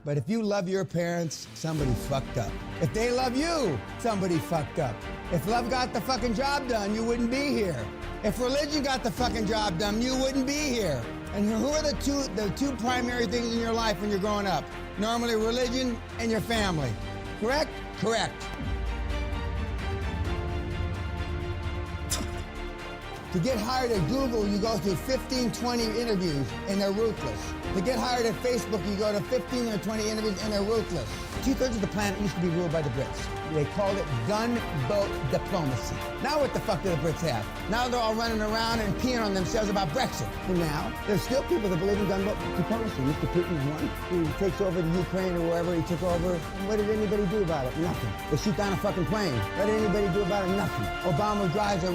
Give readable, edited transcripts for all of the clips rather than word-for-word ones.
But if you love your parents, somebody fucked up. If they love you, somebody fucked up. If love got the fucking job done, you wouldn't be here. If religion got the fucking job done, you wouldn't be here. And who are the two primary things in your life when you're growing up? Normally religion and your family. Correct? Correct. To get hired at Google, you go through 15, 20 interviews, and they're ruthless. To get hired at Facebook, you go to 15 or 20 interviews, and they're ruthless. 2/3 of the planet used to be ruled by the Brits. They called it gunboat diplomacy. Now what the fuck do the Brits have? Now they're all running around and peeing on themselves about Brexit. And now, there's still people that believe in gunboat diplomacy. Mr. Putin's one. He takes over the Ukraine or wherever he took over. And what did anybody do about it? Nothing. They shoot down a fucking plane. What did anybody do about it? Nothing. Obama drives a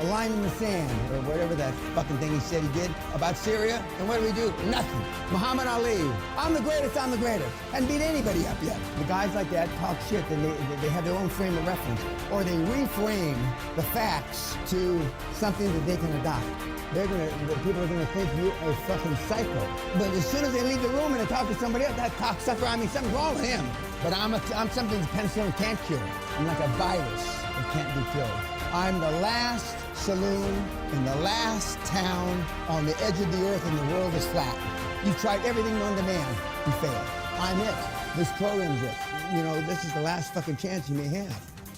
line in the sand, or whatever that fucking thing he said he did about Syria. And what do we do? Nothing. Muhammad Ali. I'm the greatest, I'm the greatest. Hadn't beat anybody up yet. The guys like that talk shit, and they have their own frame of reference, or they reframe the facts to something that they can adopt. People are gonna think you are fucking psycho. But as soon as they leave the room and they talk to somebody else, that cocksucker, I mean, something's wrong with him. But I'm something that penicillin can't cure. I'm like a virus that can't be killed. I'm the last saloon in the last town on the edge of the earth, and the world is flat. You've tried everything known to man. You failed. I'm it. This program's it. You know, this is the last fucking chance you may have.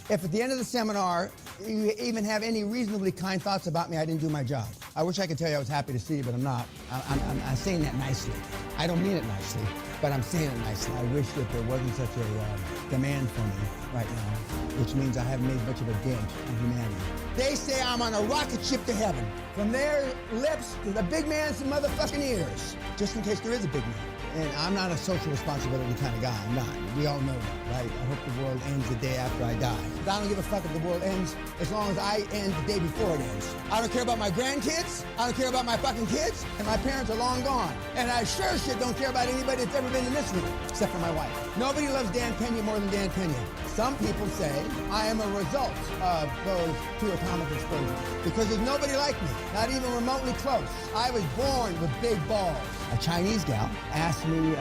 If at the end of the seminar you even have any reasonably kind thoughts about me, I didn't do my job. I wish I could tell you I was happy to see you, but I'm not. I'm saying that nicely. I don't mean it nicely, but I'm saying it nicely. I wish that there wasn't such a demand for me right now, which means I haven't made much of a dent in humanity. They say I'm on a rocket ship to heaven. From their lips to the big man's motherfucking ears, just in case there is a big man. And I'm not a social responsibility kind of guy. I'm not. We all know that, right? I hope the world ends the day after I die. I don't give a fuck if the world ends as long as I end the day before it ends. I don't care about my grandkids. I don't care about my fucking kids. And my parents are long gone. And I sure shit don't care about anybody that's ever been in this room, except for my wife. Nobody loves Dan Pena more than Dan Pena. Some people say I am a result of those two atomic explosions because there's nobody like me, not even remotely close. I was born with big balls. A Chinese gal asked me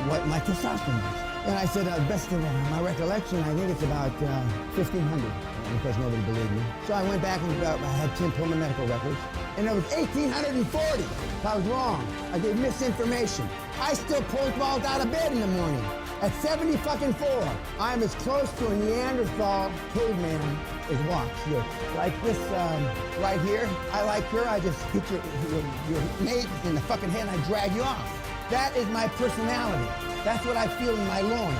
what my testosterone was. And I said, best of my recollection, I think it's about 1,500. And of course, nobody believed me. So I went back and I had Tim Pullman medical records, and it was 1,840. I was wrong. I gave misinformation. I still pull balls out of bed in the morning. At 70-fucking-4, I'm as close to a Neanderthal caveman as walks. Look, like this right here. I like her. I just hit your mate in the fucking head and I drag you off. That is my personality. That's what I feel in my loins.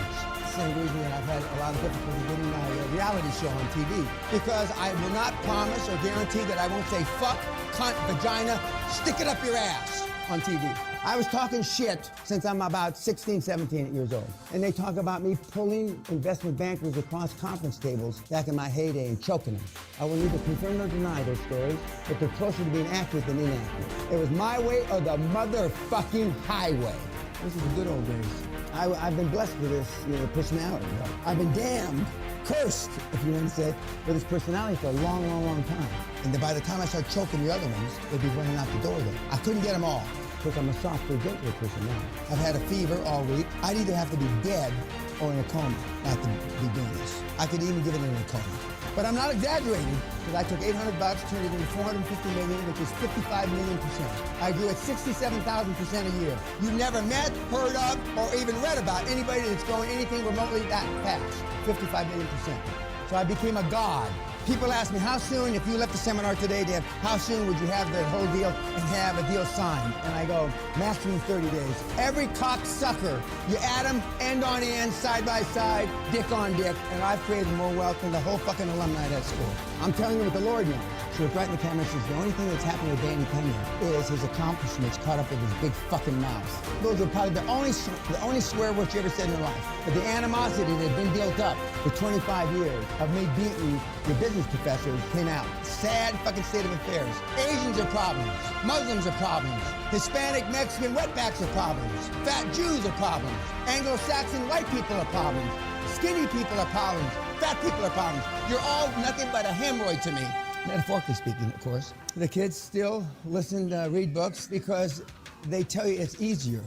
Same reason that I've had a lot of difficulty getting my reality show on TV. Because I will not promise or guarantee that I won't say fuck, cunt, vagina, stick it up your ass on TV. I was talking shit since I'm about 16, 17 years old. And they talk about me pulling investment bankers across conference tables back in my heyday and choking them. I will neither confirm nor deny those stories, but they're closer to being accurate than inaccurate. It was my way or the motherfucking highway. This is the good old days. I've been blessed with this personality. I've been damned, cursed, if you want to say, with this personality for a long, long, long time. And then by the time I start choking the other ones, they'd be running out the door then. I couldn't get them all. Because I'm a softer, gentler person now. I've had a fever all week. I'd either have to be dead or in a coma not to be doing this. I could even give it in a coma. But I'm not exaggerating, because I took $800, turned it into $450 million, which is 55 million %. I grew at 67,000% a year. You never met, heard of, or even read about anybody that's growing anything remotely that fast. 55 million %. So I became a god. People ask me, how soon, if you left the seminar today, Dad, how soon would you have the whole deal and have a deal signed? And I go, maximum 30 days. Every cocksucker, you add them, end on end, side by side, dick on dick, and I've created more wealth than the whole fucking alumni of that school. I'm telling you what the Lord knows. So right in the camera says, the only thing that's happened with Danny Pena is his accomplishments caught up with his big fucking mouth. Those are probably the only swear words you ever said in your life. But the animosity that had been built up for 25 years of me beating your business professors came out. Sad fucking state of affairs. Asians are problems. Muslims are problems. Hispanic, Mexican, wetbacks are problems. Fat Jews are problems. Anglo-Saxon white people are problems. Skinny people are problems. Fat people are problems. You're all nothing but a hemorrhoid to me. Metaphorically speaking, of course. The kids still listen to read books because they tell you it's easier.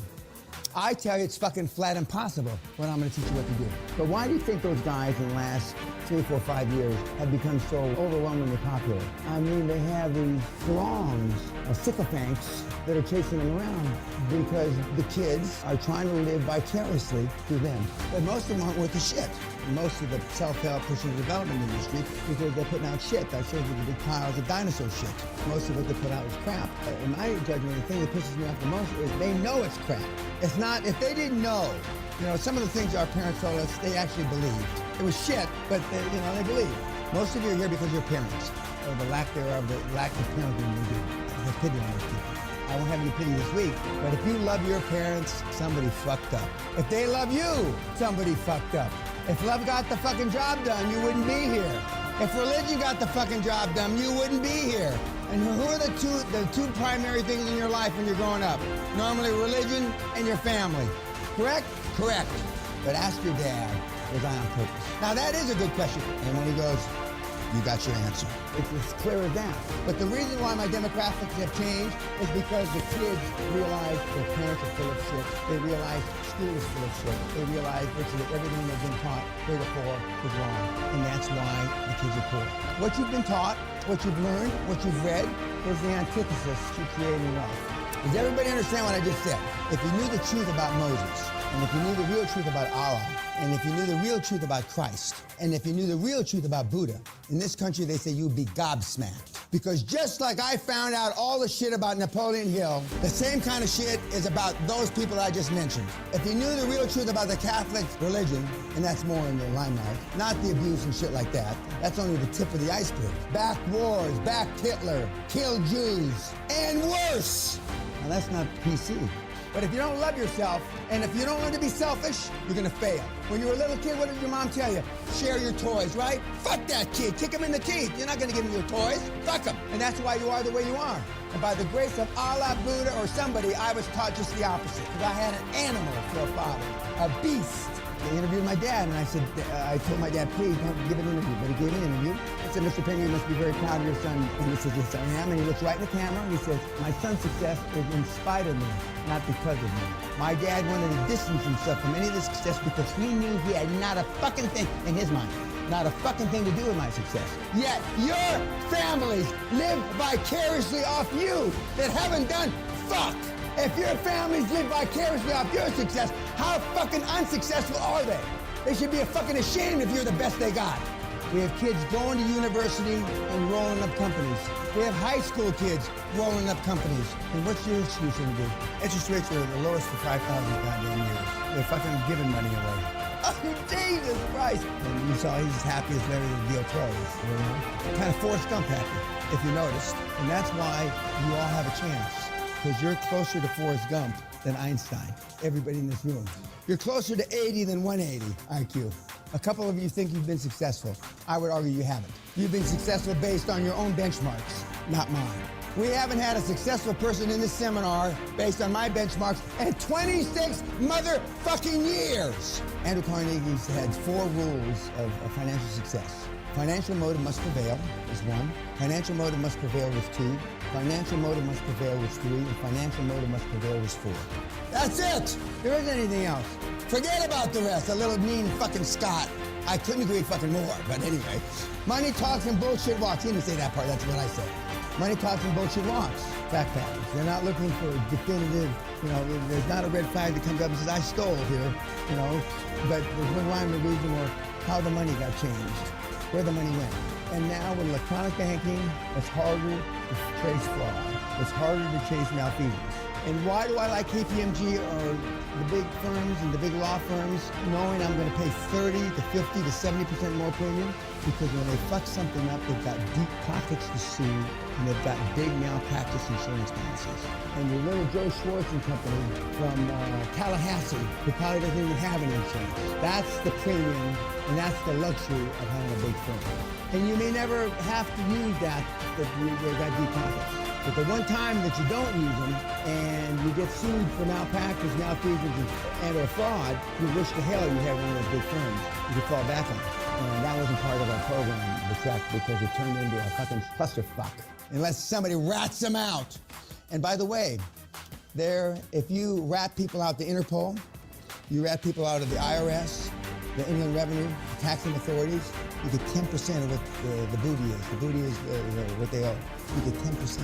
I tell you, it's fucking flat impossible when I'm gonna teach you what to do. But why do you think those guys in the last 3, 4, 5 years have become so overwhelmingly popular? I mean, they have these throngs of sycophants that are chasing them around because the kids are trying to live vicariously through them. But most of them aren't worth a shit. Most of the self-help personal development industry, because they're putting out shit. I showed you the big piles of dinosaur shit. Most of what they put out is crap. In my judgment, the thing that pisses me off the most is they know it's crap. It's not, if they didn't know, you know, some of the things our parents told us, they actually believed. It was shit, but they, you know, they believed. Most of you are here because you're parents, or the lack thereof, the lack of parenting you do. I have pity on those people. I won't have any pity this week, but if you love your parents, somebody fucked up. If they love you, somebody fucked up. If love got the fucking job done, you wouldn't be here. If religion got the fucking job done, you wouldn't be here. And who are the two primary things in your life when you're growing up? Normally religion and your family. Correct? Correct. But ask your dad, was I on purpose? Now that is a good question. And when he goes, you got your answer. It's as clear as that. But the reason why my demographics have changed is because the kids realize their parents are full of shit. They realize school is full of shit. They realize virtually everything they've been taught heretofore is wrong. And that's why the kids are poor. What you've been taught, what you've learned, what you've read is the antithesis to creating wealth. Does everybody understand what I just said? If you knew the truth about Moses, and if you knew the real truth about Allah, and if you knew the real truth about Christ, and if you knew the real truth about Buddha, in this country they say you'd be gobsmacked. Because just like I found out all the shit about Napoleon Hill, the same kind of shit is about those people I just mentioned. If you knew the real truth about the Catholic religion, and that's more in the limelight, not the abuse and shit like that, that's only the tip of the iceberg. Backed wars, backed Hitler, killed Jews, and worse. Now that's not PC. But if you don't love yourself, and if you don't learn to be selfish, you're gonna fail. When you were a little kid, what did your mom tell you? Share your toys, right? Fuck that kid, kick him in the teeth. You're not gonna give him your toys, fuck him. And that's why you are the way you are. And by the grace of Allah, Buddha, or somebody, I was taught just the opposite. Because I had an animal for a father, a beast. They interviewed my dad, and I said, I told my dad, please don't give an interview. But he gave me an interview. I said, Mr. Pena, you must be very proud of your son. And he says, yes, I am. And he looks right in the camera, and he says, my son's success is in spite of me, not because of me. My dad wanted to distance himself from any of this success because he knew he had not a fucking thing in his mind. Not a fucking thing to do with my success. Yet your families live vicariously off you that haven't done fuck. If your families live vicariously off your success, how fucking unsuccessful are they? They should be fucking ashamed if you're the best they got. We have kids going to university and rolling up companies. We have high school kids rolling up companies. And what's your excuse going to do? Interest rates are the lowest for 5,000 goddamn years. They're fucking giving money away. Oh, Jesus Christ. And you saw he's as happy as Larry the Deal Torres, you know? Kind of Forrest Gump happy, if you noticed. And that's why you all have a chance. Because you're closer to Forrest Gump than Einstein. Everybody in this room. You're closer to 80 than 180 IQ. A couple of you think you've been successful. I would argue you haven't. You've been successful based on your own benchmarks, not mine. We haven't had a successful person in this seminar based on my benchmarks in 26 motherfucking years. Andrew Carnegie's had 4 rules of financial success. Financial motive must prevail is 1. Financial motive must prevail was 2. Financial motive must prevail was 3. And financial motive must prevail was 4. That's it. There isn't anything else. Forget about the rest. A little mean fucking Scott. I couldn't agree fucking more. But anyway, money talks and bullshit walks. He didn't say that part. That's what I said. Money talks and bullshit walks. Fact patterns. They're not looking for definitive, you know, there's not a red flag that comes up and says, I stole here, you know. But there's no rhyme or reason or how the money got changed, where the money went. And now with electronic banking, it's harder to trace fraud. It's harder to chase malfeasance. And why do I like KPMG or the big firms and the big law firms, knowing I'm going to pay 30 to 50 to 70% more premium? Because when they fuck something up, they've got deep pockets to sue, and they've got big malpractice insurance policies. And your little Joe Schwartz and company from Tallahassee, who probably doesn't even have any insurance. That's the premium, and that's the luxury of having a big firm. And you may never have to use that if they've got deep pockets. But the one time that you don't use them and you get sued for malpractice, malfeasance, and or fraud, you wish to hell you had one of those big firms you could fall back on. And that wasn't part of our program, the track, because it turned into a fucking clusterfuck. Unless somebody rats them out. And by the way, There, if you rat people out the Interpol, you rat people out of the IRS, the Inland Revenue, the taxing authorities, you get 10% of what the booty is. The booty is what they owe. You get 10%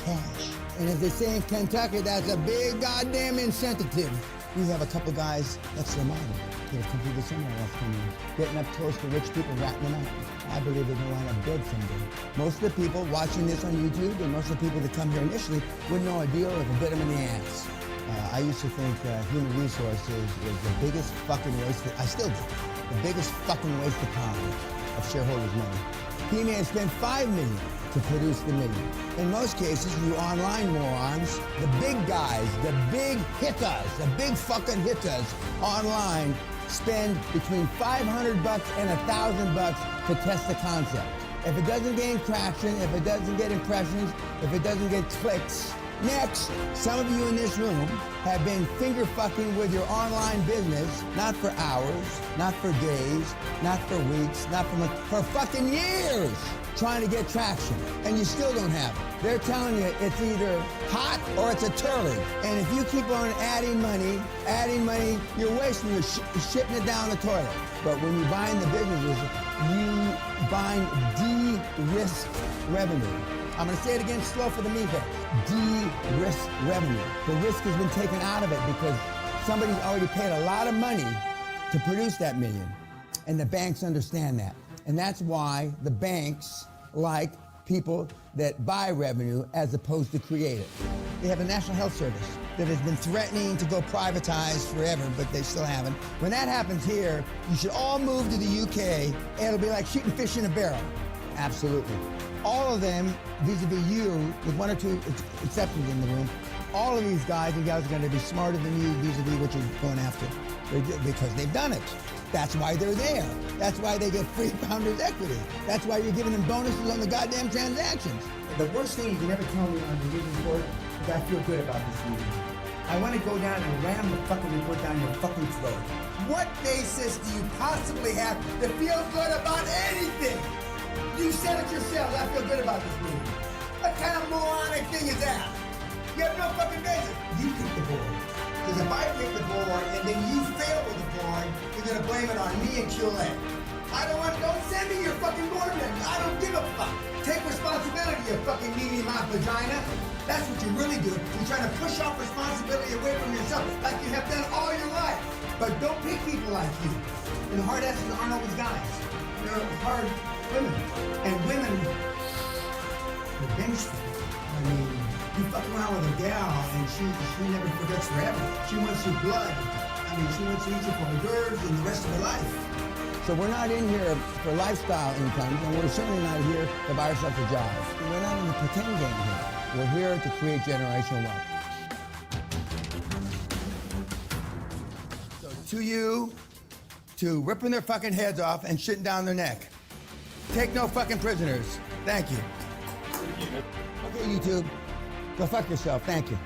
cash. And as they say in Kentucky, that's a big goddamn incentive. We have a couple guys, that's their model. They've completed somewhere else coming getting up close to rich people, ratting them out. I believe they're going to wind up dead someday. Most of the people watching this on YouTube and most of the people that come here initially wouldn't know a deal if it bit them in the ass. I used to think human resources was the biggest fucking waste, I still do, the biggest fucking waste of time of shareholders' money. He may have spent $5 million to produce the million. In most cases, you online morons, the big guys, the big hitters, the big fucking hitters online spend between $500 and $1,000 to test the concept. If it doesn't gain traction, if it doesn't get impressions, if it doesn't get clicks, next, some of you in this room have been finger fucking with your online business, not for hours, not for days, not for weeks, not for months, for fucking years, trying to get traction, and you still don't have it. They're telling you it's either hot or it's a turd. And if you keep on adding money, you're wasting, you're shitting it down the toilet. But when you're buying the businesses, you buying de-risk revenue. I'm going to say it again slow for the meatheads. De-risk revenue. The risk has been taken out of it because somebody's already paid a lot of money to produce that million. And the banks understand that. And that's why the banks like people that buy revenue as opposed to create it. They have a National Health Service that has been threatening to go privatized forever, but they still haven't. When that happens here, you should all move to the UK, and it'll be like shooting fish in a barrel. Absolutely. All of them, vis-a-vis you, with one or two exceptions in the room, all of these guys and gals are going to be smarter than you vis-a-vis what you're going after. Because they've done it. That's why they're there. That's why they get free founders equity. That's why you're giving them bonuses on the goddamn transactions. The worst thing you can ever tell me on the meeting report is I feel good about this meeting. I want to go down and ram the fucking report down your fucking throat. What basis do you possibly have to feel good about anything? You said it yourself. I feel good about this meeting. What kind of moronic thing is that? You have no fucking basis. You pick the board. Because if I pick the board and then you fail with the board, you're gonna blame it on me and QLA. Don't send me your fucking board members. I don't give a fuck. Take responsibility, you fucking meanie mouth vagina. That's what you really do. You're trying to push off responsibility away from yourself like you have done all your life. But don't pick people like you. And hard asses aren't always guys. They're hard women. And women are vengeful. I mean, you fuck around with a gal and she never forgets forever. She wants your blood. I mean, she wants to eat you for hors d'oeuvres and the rest of her life. So we're not in here for lifestyle incomes, and we're certainly not here to buy ourselves a job. We're not in the pretend game here. We're here to create generational wealth. So to you, to ripping their fucking heads off and shitting down their neck. Take no fucking prisoners. Thank you. Okay, YouTube. Go fuck yourself. Thank you.